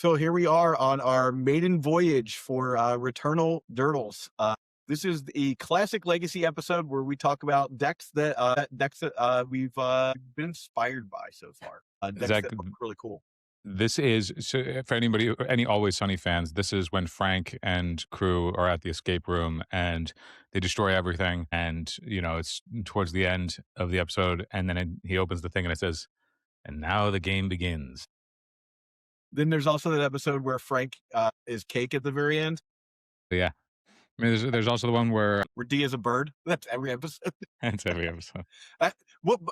So here we are on our maiden voyage for Returnal Durdles. This is the classic legacy episode where we talk about decks that we've been inspired by so far. Decks Zach, that look really cool. this is so for anybody, any Always Sunny fans. This is when Frank and crew are at the escape room and they destroy everything. And it's towards the end of the episode, and then he opens the thing and it says, "And now the game begins." Then there's also that episode where Frank is cake at the very end, But yeah, I mean, there's also the one where where D is a bird. That's every episode. it's every episode.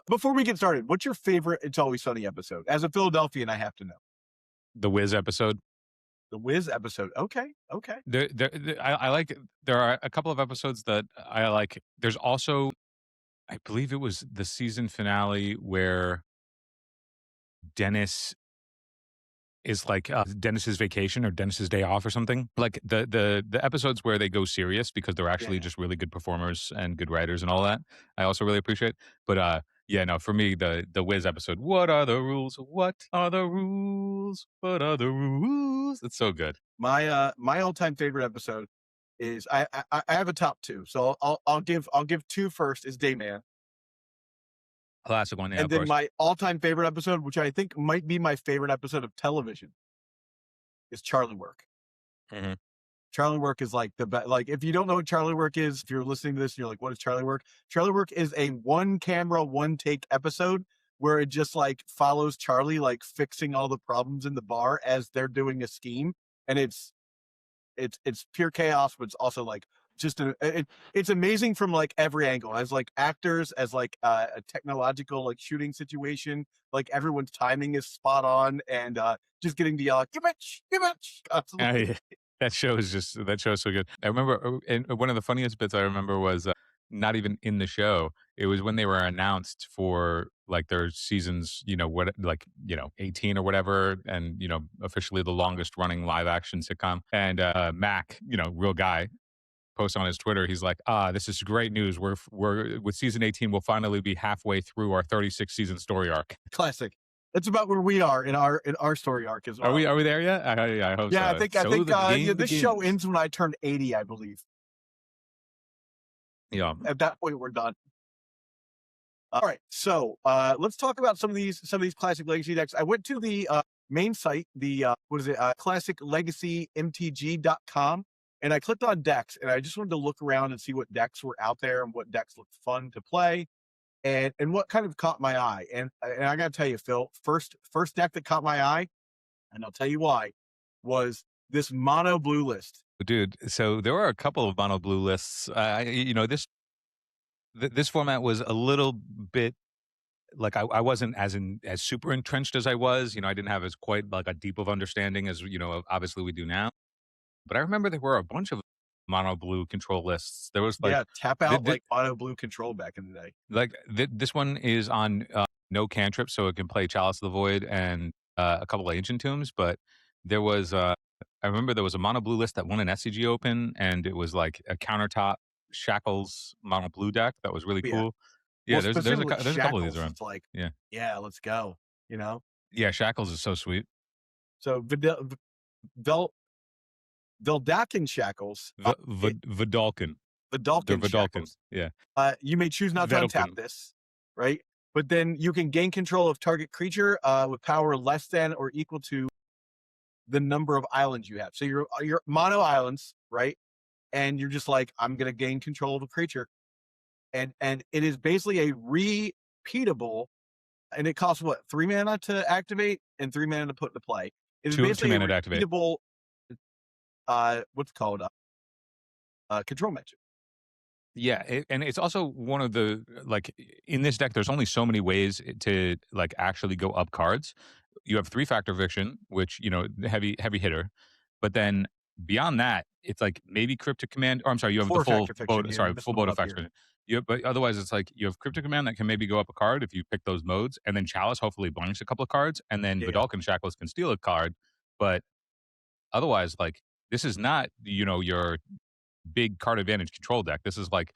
Before we get started, what's your favorite It's Always Sunny episode? As a Philadelphian, I have to know. The Wiz episode. The Wiz episode. Okay. I like. There are a couple of episodes that I like. There's also, I believe it was the season finale where Dennis is like Dennis's vacation or Dennis's day off or something. Like the episodes where they go serious because they're actually Yeah. just really good performers and good writers and all that. I also really appreciate. But yeah, no, for me the Wiz episode. What are the rules? What are the rules? What are the rules? It's so good. My all-time favorite episode is I have a top two, so I'll give two first. Is Dayman, Classic one, yeah, and of then course. my all-time favorite episode, which I think might be my favorite episode of television, is Charlie Work. Mhm. Charlie Work is like the best. Like, if you don't know what Charlie Work is, if you're listening to this and you're like, "What is Charlie Work?" Charlie Work is a one camera, one take episode where it just like follows Charlie like fixing all the problems in the bar as they're doing a scheme, and it's pure chaos, but it's also like it's amazing from like every angle, as like actors, as like a technological like shooting situation, like everyone's timing is spot on, and just getting to yell you bitch Yeah, constantly. yeah. That show is so good. I remember, and one of the funniest bits I remember was not even in the show. It was when they were announced for like their seasons, 18 or whatever, and officially the longest running live action sitcom. And Mac, real guy, posts on his Twitter. He's like, this is great news. We're with season 18. We'll finally be halfway through our 36 season story arc. Classic. That's about where we are in our story arc as Are we well. are we there yet? I hope Yeah, I so. think So the game this show begins. ends when I turn 80, I believe. Yeah. At that point, we're done. All right, so let's talk about some of these classic legacy decks. I went to the main site, the what is it, classiclegacymtg.com, and I clicked on decks, and I just wanted to look around and see what decks were out there and what decks looked fun to play, and what kind of caught my eye. And I got to tell you, Phil, first deck that caught my eye, and I'll tell you why, was this mono blue list. Dude, so there were a couple of mono blue lists. This format was a little bit like I wasn't as super entrenched as I was. I didn't have as quite like a deep of understanding as obviously we do now. But I remember there were a bunch of mono blue control lists. There was like Yeah, tap out like mono blue control back in the day. this one is on no cantrip, so it can play Chalice of the Void and a couple of Ancient Tombs. But there was I remember there was a mono blue list that won an SCG Open, and it was like a countertop Shackles mono blue deck that was really Yeah. cool. Yeah, Well, there's specifically there's a couple of these Shackles, around. it's like, Yeah, yeah, let's go, you know? yeah, Shackles is so sweet. So Vel Veldakin Shackles, Vidalkin, they're Vidalkin Vidalkin. Shackles, Yeah, you may choose not to untap Vedalkin. this, right? But then you can gain control of target creature with power less than or equal to the number of islands you have. So you're mono islands, right? And you're just like, I'm gonna gain control of a creature. And it is basically a repeatable, and it costs what, 3 mana to activate and 3 mana to put into play. It is Two basically a mana to activate. repeatable what's it called, control magic. Yeah, and it's also one of the like in this deck. There's only so many ways to like actually go up cards. You have 3-factor eviction, which heavy hitter, but then beyond that, it's like maybe cryptic command. Or I'm sorry, you have the 4 full factor fiction, you're full missing boat one up here. effect. But otherwise, it's like you have cryptic command that can maybe go up a card if you pick those modes, and then Chalice hopefully blanks a couple of cards, and then Yeah. Vidalcan Shackles can steal a card. But otherwise, like this is not your big card advantage control deck. This is like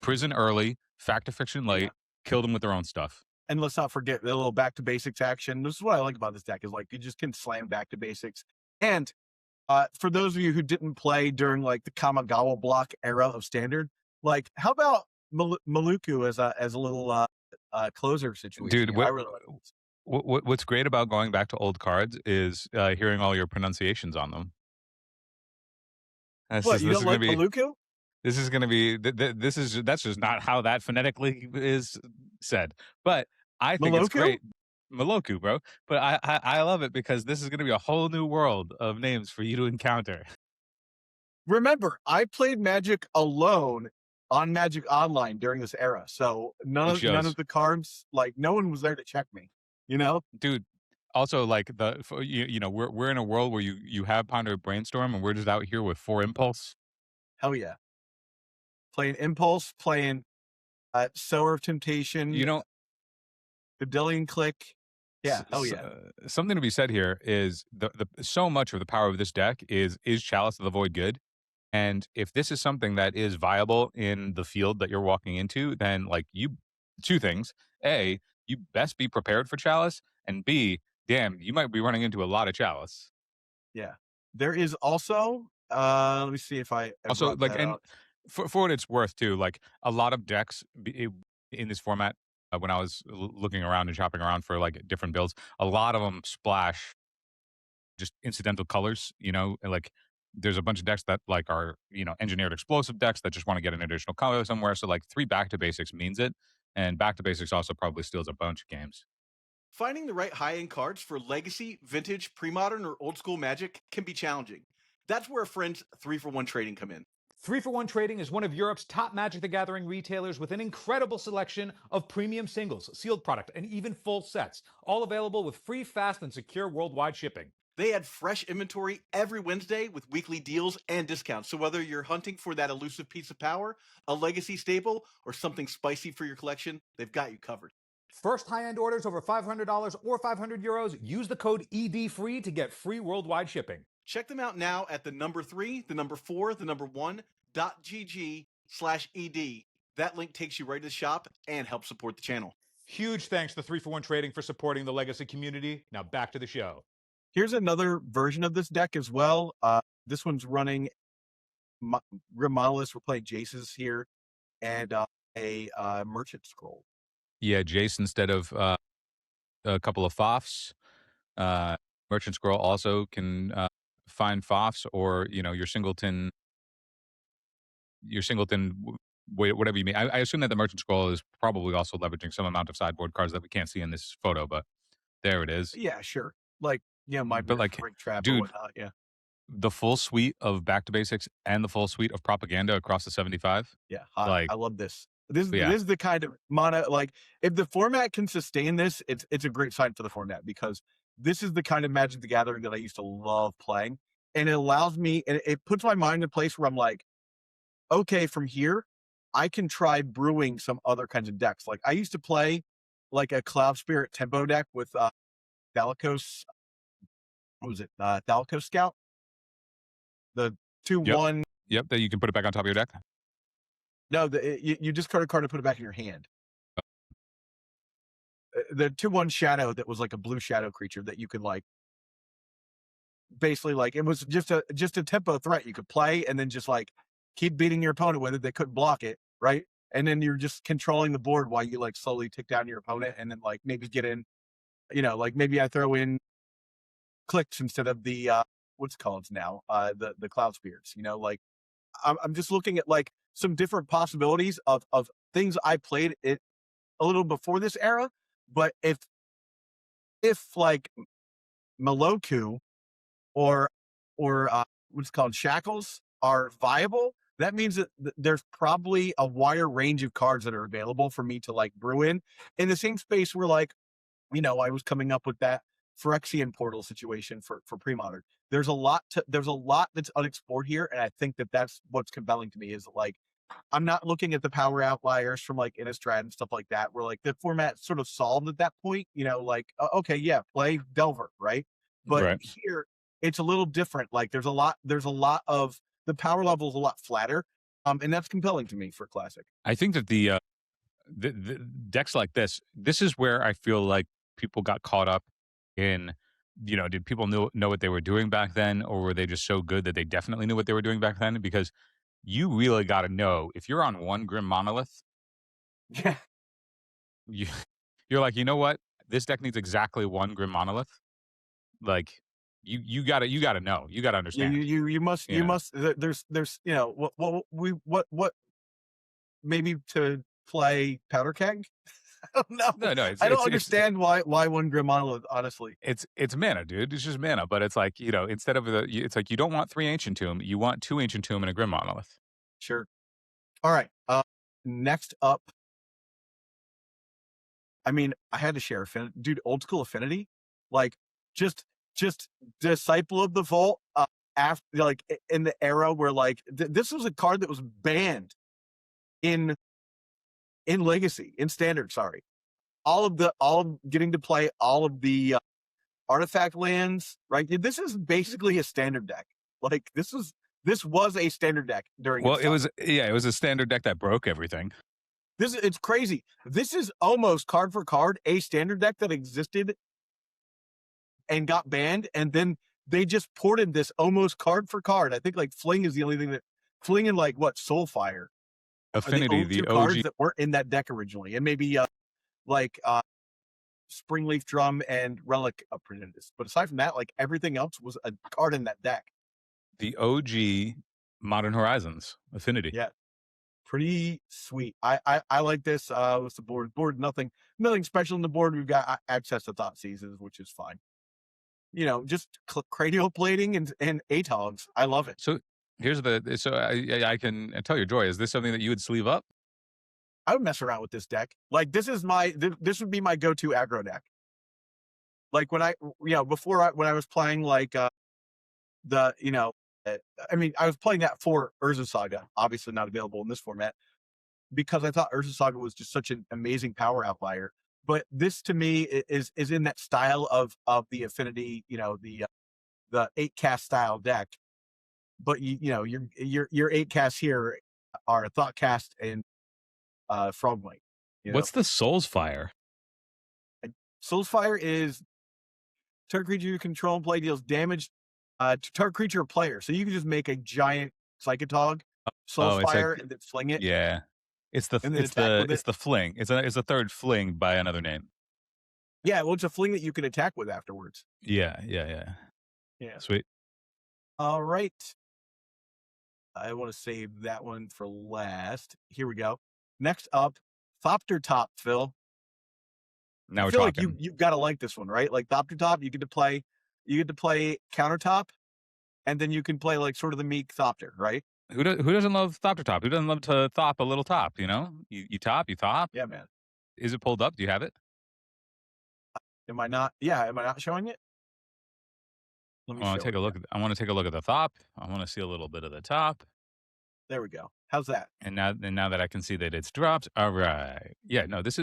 prison early, fact to fiction late, Yeah. kill them with their own stuff. And let's not forget the little back to basics action. This is what I like about this deck, is like you just can slam back to basics. And for those of you who didn't play during like the Kamigawa block era of Standard, like how about Maluku as a little closer situation Dude, here? I really like this. what's great about going back to old cards is hearing all your pronunciations on them. What, you This don't is gonna like be Maluku? this is gonna be this is that's just not how that phonetically is said. But I think it's Maloku? great, Maloku, bro. But I love it because this is gonna be a whole new world of names for you to encounter. Remember, I played Magic alone on Magic Online during this era, so It none of shows, the cards, like no one was there to check me. You know? dude. Also, like we're in a world where you have Ponder Brainstorm, and we're just out here with 4 Impulse. Hell yeah. Playing Impulse, playing Sower of You Temptation, know, Bedillion Click. Yeah, hell yeah. something to be said here is the so much of the power of this deck is Chalice of the Void good. And if this is something that is viable in the field that you're walking into, then like you, two things: A, you best be prepared for Chalice, and B, damn, you might be running into a lot of Chalice. Yeah. There is also let me see if I Also, brought like, that and up. for what it's worth, too, like a lot of decks in this format. When I was looking around and shopping around for like different builds, a lot of them splash just incidental colors, and like there's a bunch of decks that like are, engineered explosive decks that just want to get an additional color somewhere. So like 3 back to basics means it. And back to basics also probably steals a bunch of games. Finding the right high-end cards for legacy, vintage, pre-modern, or old school Magic can be challenging. That's where a friend's 3-for-1 trading come in. 3-for-1 Trading is one of Europe's top Magic the Gathering retailers with an incredible selection of premium singles, sealed product, and even full sets, all available with free, fast, and secure worldwide shipping. They add fresh inventory every Wednesday with weekly deals and discounts. So whether you're hunting for that elusive piece of power, a legacy staple, or something spicy for your collection, they've got you covered. First high-end orders over $500 or €500, use the code EDFREE to get free worldwide shipping. Check them out now at the number 3, the number 4, the number 1.gg/ED. That link takes you right to the shop and helps support the channel. Huge thanks to 3-for-1 Trading for supporting the legacy community. Now back to the show. Here's another version of this deck as well. This one's running Grim Monoliths. We're playing Jace's here, and a Merchant Scroll. Yeah, Jace instead of a couple of Foffs. Merchant Scroll also can find Foffs or, your singleton, whatever you mean. I assume that the Merchant Scroll is probably also leveraging some amount of sideboard cards that we can't see in this photo, but there it is. Yeah, sure. Like, my But like, Ring Trap or dude, whatnot. Yeah. the full suite of back to basics and the full suite of propaganda across the 75. Yeah, Like, I love this. This yeah, is the kind of mono, like if the format can sustain this, it's a great sign for the format, because this is the kind of Magic the Gathering that I used to love playing, and it allows me, and it puts my mind in a place where I'm like, okay, from here, I can try brewing some other kinds of decks. Like I used to play like a Cloud Spirit tempo deck with Thalicos. What was it? Thalicos Scout, the two yep, one. yep. That you can put it back on top of your deck. No, you discard a card and put it back in your hand. The 2/1 shadow that was like a blue shadow creature that you could like basically, like it was just a tempo threat you could play and then just like keep beating your opponent with it. They couldn't block it, right? And then you're just controlling the board while you like slowly tick down your opponent, and then like maybe get in, like maybe I throw in clicks instead of the what's it called now, the cloud spirits. Like I'm just looking at like some different possibilities of things I played it a little before this era. But if like Maloku or what's called Shackles are viable, that means that there's probably a wider range of cards that are available for me to like brew in the same space where like, I was coming up with that Phyrexian portal situation for pre-modern. There's a lot that's unexplored here, and I think that that's what's compelling to me, is like I'm not looking at the power outliers from like Innistrad and stuff like that, where like the format sort of solved at that point, like, okay, yeah, play Delver, right? But Right. here it's a little different. Like there's a lot of the power level is a lot flatter. And that's compelling to me for Classic. I think that the decks like this is where I feel like people got caught up in did people know what they were doing back then, or were they just so good that they definitely knew what they were doing back then? Because you really got to know if you're on one Grim Monolith, Yeah. you, you're like, you know what? This deck needs exactly one Grim Monolith. Like, you got to know. You got to Yeah, understand. you must You know? there's what maybe to play powder keg. I don't know. No, I don't understand why one Grim Monolith, honestly. it's mana, dude. It's just mana, but it's like, instead of it's like you don't want 3 Ancient Tomb, you want 2 Ancient Tomb and a Grim Monolith. Sure. All right. Next up, I mean, I had to share Affinity, dude. Old school Affinity, like just Disciple of the Vault. After like in the era where like this was a card that was banned in Legacy, in Standard. Sorry, all of getting to play all of the artifact lands. Right. This is basically a standard deck. Like this was a standard deck during. Well, its it was a standard deck that broke everything. It's crazy. This is almost card for card a standard deck that existed and got banned, and then they just ported this almost card for card. I think like Fling is the only thing that Fling and like what Soulfire Affinity, the OG cards that weren't in that deck originally, and maybe Springleaf Drum and Relic printed this. But aside from that, like everything else was a card in that deck. the OG Modern Horizons Affinity. Yeah. Pretty sweet. I like this. What's the board? Nothing special in the board. We've got access to Thought Seasons, which is fine. Just cranial plating and ATOGs. I love it. So here's I can tell your joy. Is this something that you would sleeve up? I would mess around with this deck. Like this would be my go-to aggro deck. Like when when I was playing like I was playing that for Urza Saga, obviously not available in this format, because I thought Urza Saga was just such an amazing power outlier. But this to me is in that style of the Affinity, the 8-cast style deck. But your 8 casts here are Thought Cast and Frogmite. What's the Soul's Fire? Soul's Fire is target creature you control and play deals damage to target creature or player. So you can just make a giant Psychotog, Soul's Fire, and then fling it. Yeah. It's the fling. It's a third fling by another name. Yeah, well, it's a fling that you can attack with afterwards. Yeah. Sweet. All right. I want to save that one for last. Here we go. Next up, Thopter Top, Phil. Now I feel like you've got to like this one, right? Like Thopter Top, you get to play CounterTop, and then you can play like sort of the meek Thopter, right? Who doesn't love Thopter Top? Who doesn't love to thop a little top? You top, you thop. Yeah, man. Is it pulled up? Do you have it? Am I not? Yeah, am I not showing it? I want to take a look. I want to take a look at the thop. I want to see a little bit of the top. There we go. How's that? And now that I can see that it's dropped, all right. Yeah, no, this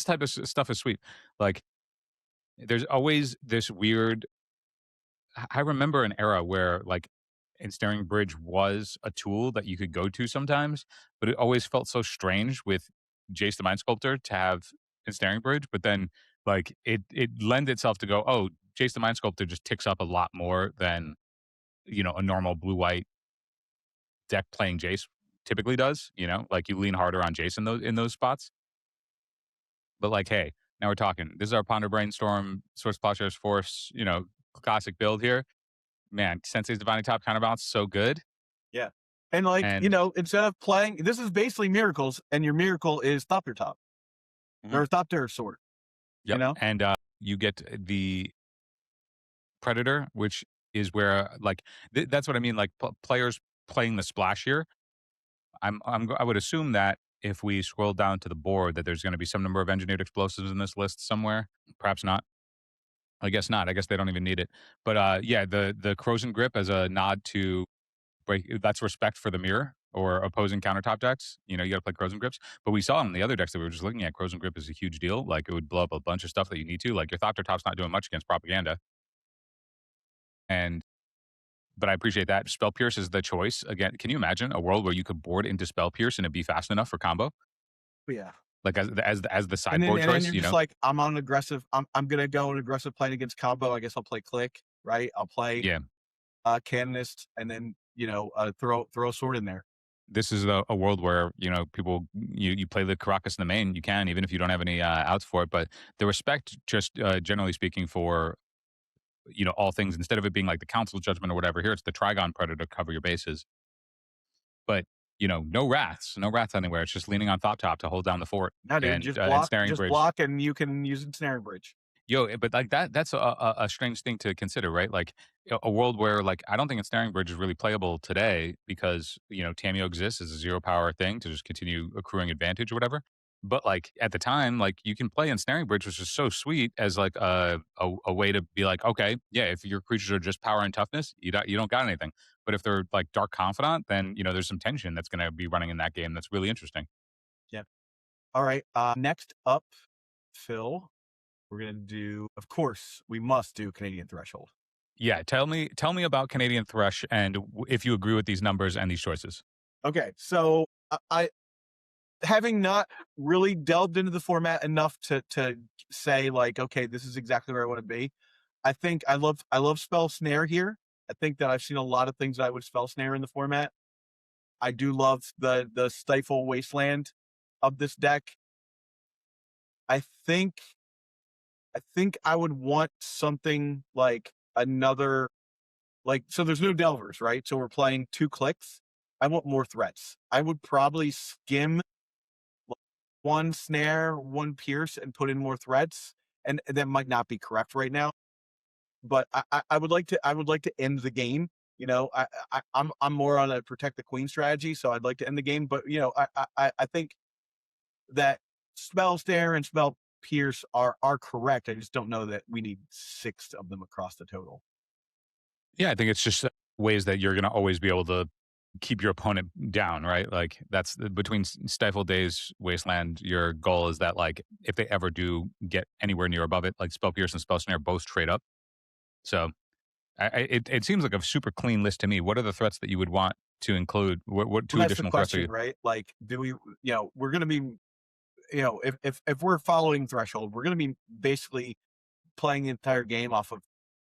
type of stuff is sweet. Like, there's always this weird. I remember an era where like Ensnaring Bridge was a tool that you could go to sometimes, but it always felt so strange with Jace the Mind Sculptor to have Ensnaring Bridge. But then like it lends itself to go, oh, Jace the Mind Sculptor just ticks up a lot more than a normal blue-white deck playing Jace typically does. Like you lean harder on Jace in those spots. But like, hey, now we're talking. This is our Ponder Brainstorm, Source Plowshares Force, classic build here. Man, Sensei's Divining Top counterbalance, so good. Yeah. And like, instead of playing, this is basically Miracles, and your Miracle is Thopter Top. Or Thopter Sword. Yep. And you get the Predator, which is where like that's what I mean. Like players playing the splash here. I would assume that if we scroll down to the board, that there's going to be some number of engineered explosives in this list somewhere. Perhaps not. I guess not. I guess they don't even need it. But yeah, the Corrosion Grip as a nod to break. That's respect for the mirror or opposing countertop decks. You got to play Corrosion Grips. But we saw in the other decks that we were just looking at, Corrosion Grip is a huge deal. Like it would blow up a bunch of stuff that you need to. Like your Thopter Top's not doing much against propaganda. But I appreciate that. Spell Pierce is the choice. Again, can you imagine a world where you could board into Spell Pierce and it'd be fast enough for combo? Yeah. like as the And then, sideboard and then choice. you're You just know, like, I'm on aggressive. I'm gonna go an aggressive playing against combo. I guess I'll play click, right? I'll play yeah. canonist, and then throw a sword in there. This is a world where people you play the Caracas in the main. You can, even if you don't have any outs for it, but the respect, just generally speaking, for all things, instead of it being like the council judgment or whatever, here it's the Trigon Predator to cover your bases. But no wraths anywhere. It's just leaning on Thoptop to hold down the fort Now, dude, and snaring just bridge. block, and you can use ensnaring bridge. But like that's a strange thing to consider, right? Like a world where, like, I don't think ensnaring bridge is really playable today because Tameo exists as a zero power thing to just continue accruing advantage or whatever. But like at the time, like you can play ensnaring bridge, which is so sweet as like a way to be like, okay, yeah, if your creatures are just power and toughness, you don't got anything. But if they're like dark confidant, then there's some tension that's going to be running in that game. That's really interesting. Yeah. All right. Next up, Phil. We're gonna do. Of course, we must do Canadian Threshold. Yeah, tell me about Canadian Thresh and if you agree with these numbers and these choices. Okay, so I having not really delved into the format enough to say like, okay, this is exactly where I want to be. I think I love spell snare here. I think that I've seen a lot of things that I would spell snare in the format. I do love the Stifle Wasteland of this deck. I think I would want something like another, like, so there's no Delvers, right? So we're playing 2 clicks. I want more threats. I would probably skim 1 snare, 1 pierce, and put in more threats. And that might not be correct right now, but I would like to end the game. I'm more on a protect the queen strategy, so I'd like to end the game. But I think that spell stare and spell pierce are correct. I just don't know that we need 6 of them across the total. Yeah, I think it's just ways that you're going to always be able to keep your opponent down, right? Like that's between Stifle Days, Wasteland, your goal is that, like, if they ever do get anywhere near above it, like Spell Pierce and Spell Snare both trade up. So it seems like a super clean list to me. What are the threats that you would want to include? What two Well, that's the additional threats are question, you? right? Like, do we, we're going to be, if we're following Threshold, we're going to be basically playing the entire game off of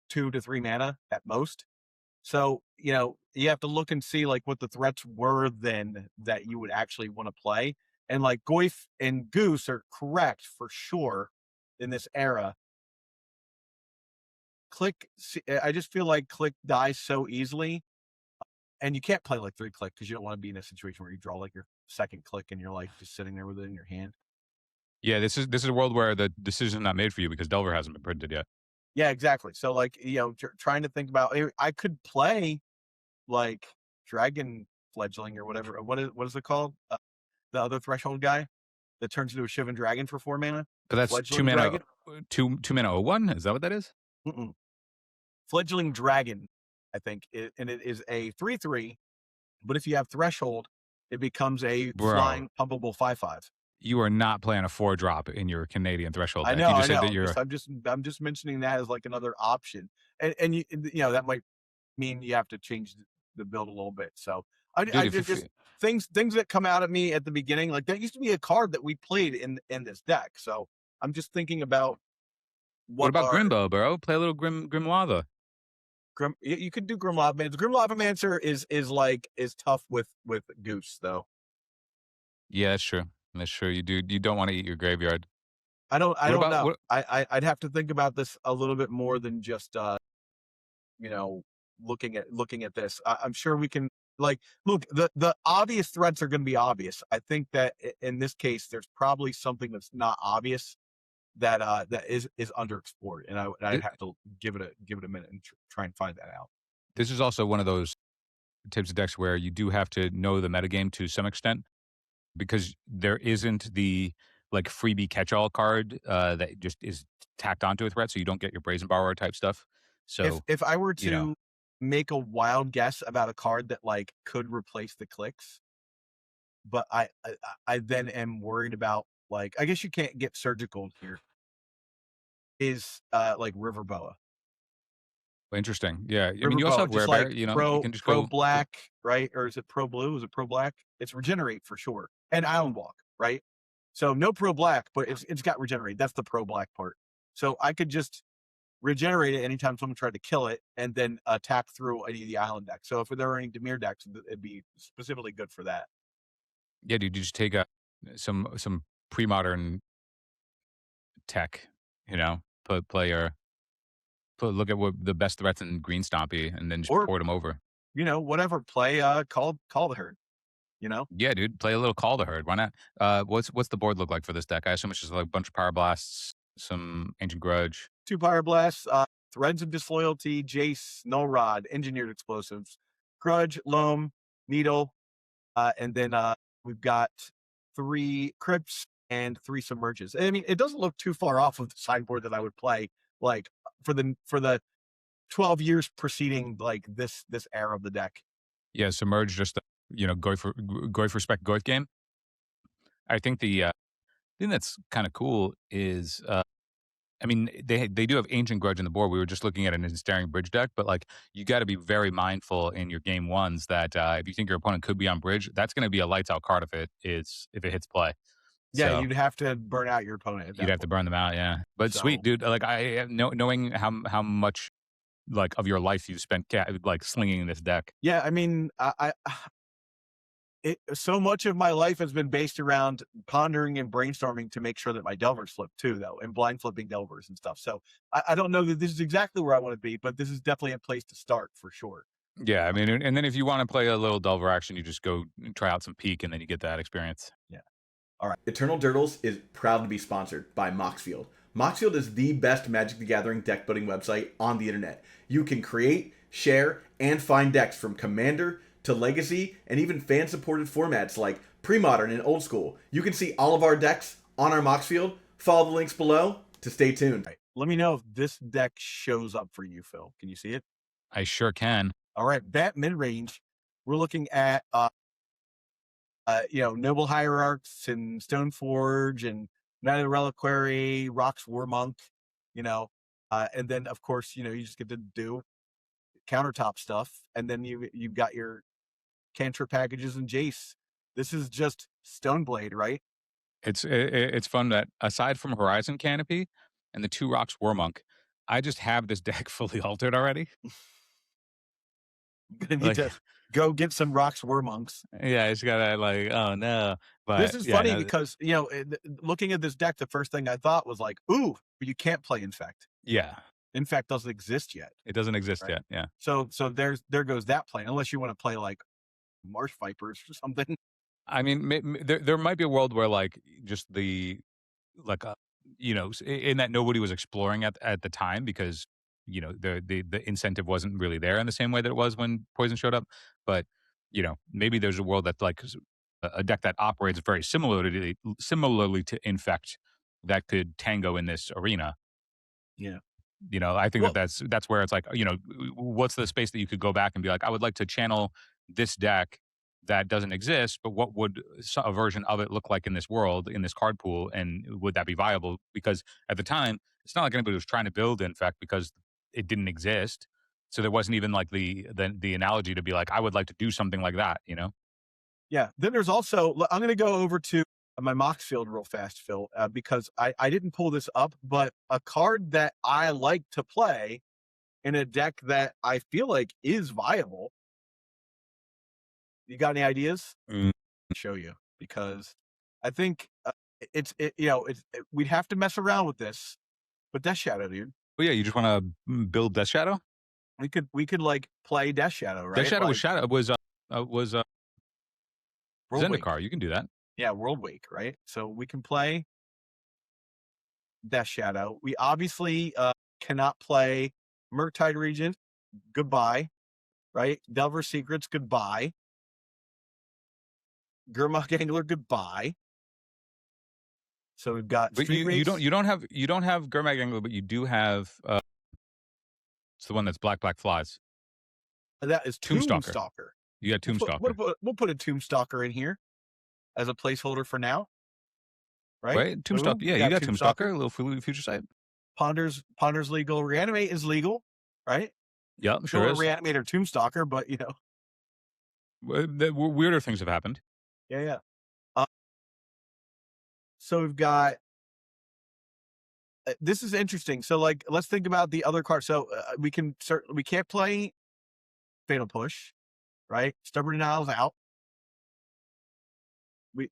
2 to 3 mana at most. So, you have to look and see like what the threats were then that you would actually want to play. And like Goyf and Goose are correct for sure in this era. Click, I just feel like Click dies so easily, and you can't play like 3 Click because you don't want to be in a situation where you draw like your second Click and you're like just sitting there with it in your hand. Yeah, this is a world where the decision is not made for you because Delver hasn't been printed yet. Yeah, exactly. So like, trying to think about, I could play like Dragon Fledgling or whatever. What is it called? The other Threshold guy that turns into a Shivan Dragon for 4 mana. But that's Fledgling 2 mana, Dragon? 2 mana 01. Is that what that is? Mm-mm. Fledgling Dragon, I think, and it is a 3/3. But if you have Threshold, it becomes a flying pumpable 5/5. You are not playing a 4-drop in your Canadian Threshold deck. I know. You just I said know. that you're. I'm just mentioning that as like another option, and that might mean you have to change the build a little bit. So I just things that come out at me at the beginning, like that used to be a card that we played in this deck. So I'm just thinking about What about Grimbo, bro? Play a little Grimlava. You could do Grimlavamancer. Grimlavamancer is tough with Goose though. Yeah, that's true. That's true. You don't want to eat your graveyard. I don't know. I'd have to think about this a little bit more than just looking at this. I'm sure we can, like, look, the obvious threats are going to be obvious. I think that in this case, there's probably something that's not obvious that is underexplored, and I'd have to give it a minute and try and find that out. This is also one of those types of decks where you do have to know the metagame to some extent, because there isn't the like freebie catch-all card that just is tacked onto a threat, so you don't get your Brazen Borrower type stuff. So if I were to make a wild guess about a card that like could replace the clicks, but I then am worried about, like, I guess you can't get Surgical here, is like River Boa. Interesting. Yeah. River I mean, you also Boa, have just Werebear, like you can just pro go black, right? Or is it pro blue? Is it pro black? It's Regenerate for sure. And Island Walk, right? So no pro black, but it's got regenerate. That's the pro black part. So I could just regenerate it anytime someone tried to kill it, and then attack through any of the island decks. So if there were any Dimir decks, it'd be specifically good for that. Yeah, dude, you just take some pre-modern tech, look at what the best threats in Green Stompy, and then just Or port them over. whatever. Play call the herd. Yeah, dude, play a little Call the Herd. Why not? What's the board look like for this deck? I assume it's just like a bunch of Power Blasts, some Ancient Grudge. 2 Power Blasts, Threads of Disloyalty, Jace, Null Rod, Engineered Explosives, Grudge, Loam, Needle, and then we've got 3 Crypts and 3 Submerges. I mean, it doesn't look too far off of the sideboard that I would play, like for the 12 years preceding like this era of the deck. Yeah, Submerge, just go for spec Goith game. I think the thing that's kind of cool is I mean, they do have Ancient Grudge in the board. We were just looking at an Ensnaring Bridge deck, but like you got to be very mindful in your game ones that if you think your opponent could be on bridge, that's going to be a lights out card if it hits play. Yeah, So you'd have to burn out your opponent. you'd have to burn them out. Yeah, but sweet, dude. Like knowing how much like of your life you've spent like slinging this deck. Yeah, I mean, so much of my life has been based around pondering and brainstorming to make sure that my Delvers flip too, though, and blind flipping Delvers and stuff. So I don't know that this is exactly where I want to be, but this is definitely a place to start for sure. Yeah, I mean, and then if you want to play a little Delver action, you just go try out some Peak, and then you get that experience. Yeah. All right. Eternal Durdles is proud to be sponsored by Moxfield. Moxfield is the best Magic the Gathering deck building website on the internet. You can create, share, and find decks from Commander to Legacy, and even fan-supported formats like Pre-Modern and Old School. You can see all of our decks on our Moxfield. Follow the links below to stay tuned. Right. Let me know if this deck shows up for you, Phil. Can you see it? I sure can. All right, Bant Midrange. We're looking at Noble Hierarchs and Stoneforge and Knight of the Reliquary, Rock's War Monk, and then of course, you just get to do countertop stuff, and then you've got your cantrip packages and Jace. This is just Stoneblade, right? It's fun that aside from Horizon Canopy and the 2 Rocks War Monk, I just have this deck fully altered already. Gonna need to go get some Rocks War Monks. Yeah, I just gotta oh no. But this is funny because looking at this deck, the first thing I thought was like, ooh, but you can't play Infect. Yeah. Infect doesn't exist yet. It doesn't exist right? yet. Yeah. So there goes that play, unless you want to play like Marsh Vipers or something. I mean, there might be a world where like just in that nobody was exploring at the time because the incentive wasn't really there in the same way that it was when Poison showed up. But maybe there's a world that's like a deck that operates very similarly to Infect that could tango in this arena. Yeah. I think that's where it's like, what's the space that you could go back and be like, I would like to channel this deck that doesn't exist, but what would a version of it look like in this world, in this card pool, and would that be viable? Because at the time, it's not like anybody was trying to build Infect because it didn't exist. So there wasn't even like the analogy to be like, I would like to do something like that, Yeah. Then there's also, I'm going to go over to my Moxfield real fast, Phil, because I didn't pull this up, but a card that I like to play in a deck that I feel like is viable. You got any ideas? Mm. I'll show you, because I think we'd have to mess around with this, but Death Shadow, dude. Well, yeah, you just want to build Death Shadow? We could like play Death Shadow, right? Death Shadow like, was World Zendikar. Wake. You can do that. Yeah, World Wake, right? So we can play Death Shadow. We obviously cannot play Murktide Regent. Goodbye, right? Delver Secrets. Goodbye. Gurmag Angler. Goodbye. So we've got. But you don't have Gurmag Angler, but you do have. It's the one that's black flies. That is Tombstalker. You got Tombstalker. We'll put a Tombstalker in here as a placeholder for now. Right? Tombstalker. Yeah, you got Tombstalker, a little future sight. Ponder's legal. Reanimate is legal, right? Yeah, sure is. Reanimate or Tombstalker, but weirder things have happened. Yeah. So we've got. This is interesting. So like, let's think about the other cards. So we can't play Fatal Push, right? Stubborn Denial's out.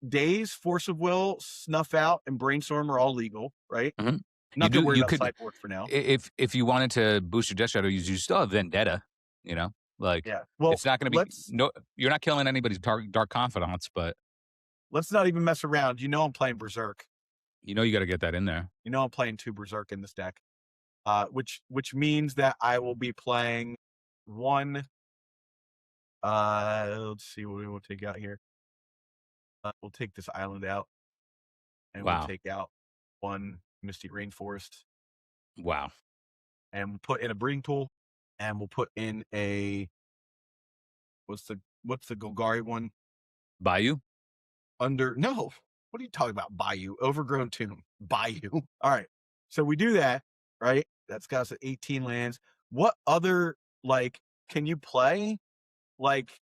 Daze, Force of Will, Snuff Out, and Brainstorm are all legal, right? Mm-hmm. Nothing to worry about sideboard for now. If you wanted to boost your Death Shadow, you still have Vendetta. You know, like well, it's not going to be you're not killing anybody's Dark Confidants, but let's not even mess around. You know, I'm playing Berserk. You know, you got to get that in there. You know, I'm playing 2 Berserk in this deck, which means that I will be playing 1. Let's see what we will take out here. We'll take this island out, and we'll take out 1 Misty Rainforest. Wow. And we'll put in a breeding tool, and we'll put in a what's the Golgari one? Bayou? No. What are you talking about? Bayou. Overgrown Tomb. Bayou. All right. So we do that, right? That's got us at 18 lands. What other, like, can you play? Like,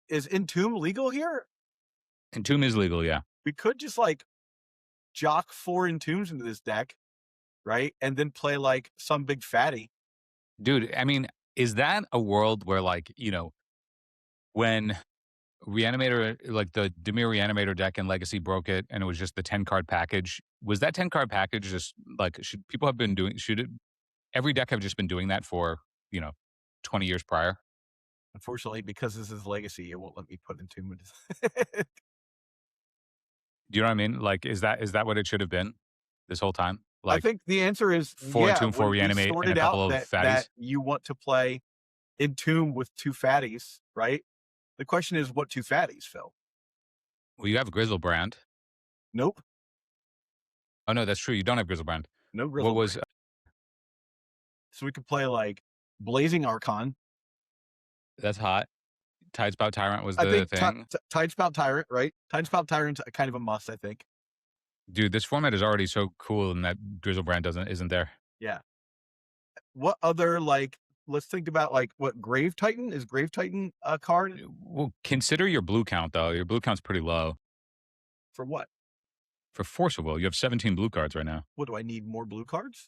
is Entomb legal here? Entomb is legal, yeah. We could just, like, jock 4 Entombs into this deck, right? And then play, like, some big fatty. Dude, I mean, is that a world where, like, you know, when Reanimator, like the Dimir Reanimator deck in Legacy broke it, and it was just the 10-card package. Was that 10-card package just like, should every deck have just been doing that for, 20 years prior? Unfortunately, because this is Legacy, it won't let me put Entomb into Do you know what I mean? Like, is that what it should have been this whole time? Like, I think the answer is 4 Entomb, 4 Reanimate, and a couple of fatties. That you want to play Entomb with 2 fatties, right? The question is, what 2 fatties, Phil? Well, you have Griselbrand. Nope. Oh, no, that's true. You don't have Griselbrand. No Griselbrand. What was... So we could play, like, Blazing Archon. That's hot. Tidespout Tyrant was the thing. Tidespout Tyrant, right? Tidespout Tyrant's kind of a must, I think. Dude, this format is already so cool, and that Griselbrand isn't there. Yeah. What other, like... Let's think about, like, what, Grave Titan? Is Grave Titan a card? Well, consider your blue count, though. Your blue count's pretty low. For what? For Force of Will. You have 17 blue cards right now. What, do I need more blue cards?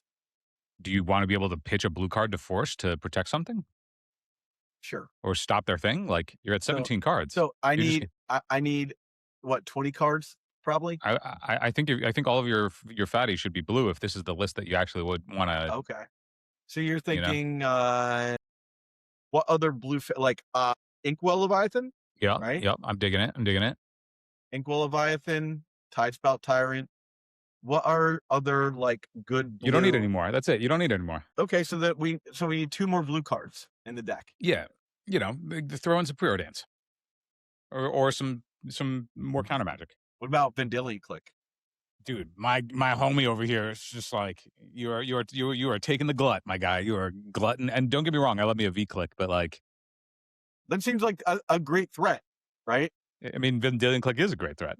Do you want to be able to pitch a blue card to Force to protect something? Sure. Or stop their thing? Like, you're at 17 cards. So I need, what, 20 cards, probably? I think all of your fatties should be blue if this is the list that you actually would want to... Okay. So you're thinking, what other blue, Inkwell Leviathan? Yeah, right? Yep, I'm digging it. Inkwell Leviathan, Tidespout Tyrant. What are other, like, good blue? You don't need any more. That's it. You don't need any more. Okay, so we need 2 more blue cards in the deck. Yeah, throw in some Preordains. Or some more counter magic. What about Vendilion Click? Dude, my homie over here is just like, you are taking the glut, my guy. You are glutton. And don't get me wrong, I love me a V-Click, but like, that seems like a great threat, right? I mean, Vendilion Click is a great threat.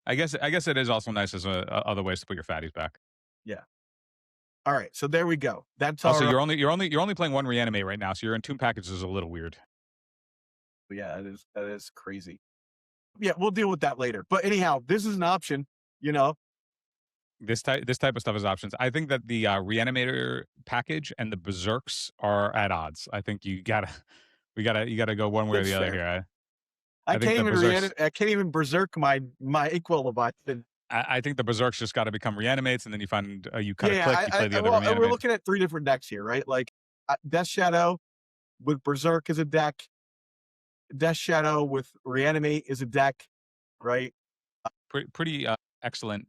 I guess it is also nice as other ways to put your fatties back. Yeah. All right, so there we go. That's also you're only playing 1 Reanimate right now, so your Entomb package is a little weird. Yeah, that is crazy. Yeah, we'll deal with that later. But anyhow, this is an option. This type of stuff is options. I think that the Reanimator package and the Berserks are at odds. I think you gotta go one way or the other here. I can't even Berserk my Inkwell Leviathan. I think the Berserks just got to become Reanimates, and then you find you cut a click, you play the other Reanimate. We're looking at 3 different decks here, right? Like Death Shadow with Berserk is a deck. Death Shadow with Reanimate is a deck, right? Pretty excellent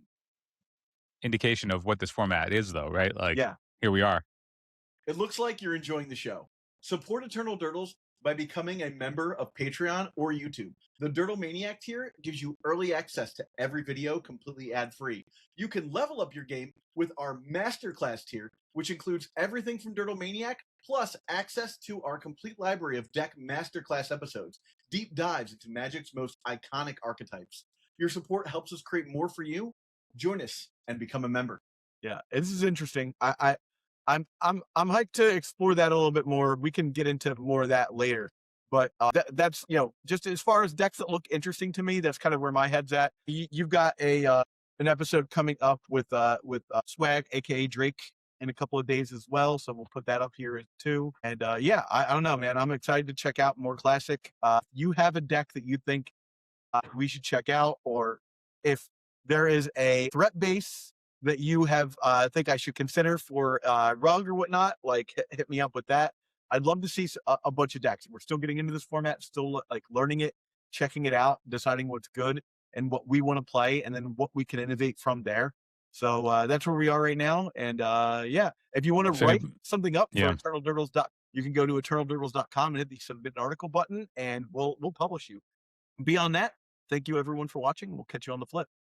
indication of what this format is, though, right? Like, yeah. Here we are. It looks like you're enjoying the show. Support Eternal Durdles by becoming a member of Patreon or YouTube. The Durdle Maniac tier gives you early access to every video completely ad-free. You can level up your game with our Masterclass tier, which includes everything from Durdle Maniac, plus access to our complete library of deck Masterclass episodes, deep dives into Magic's most iconic archetypes. Your support helps us create more for you. Join us and become a member. Yeah, this is interesting. I'm hyped to explore that a little bit more. We can get into more of that later. But that's, just as far as decks that look interesting to me, that's kind of where my head's at. You've got a an episode coming up with Swag, aka Drake, in a couple of days as well. So we'll put that up here too. And yeah, I don't know, man. I'm excited to check out more Classic. You have a deck that you think we should check out, or if there is a threat base that you have think I should consider for Rug or whatnot, like hit me up with that. I'd love to see a bunch of decks. We're still getting into this format, still like learning it, checking it out, deciding what's good and what we want to play, and then what we can innovate from there. So that's where we are right now. And yeah, if you want to write something up for Eternal Durdles, you can go to eternaldurdles.com and hit the submit an article button, and we'll publish you. Beyond that, thank you everyone for watching. We'll catch you on the flip.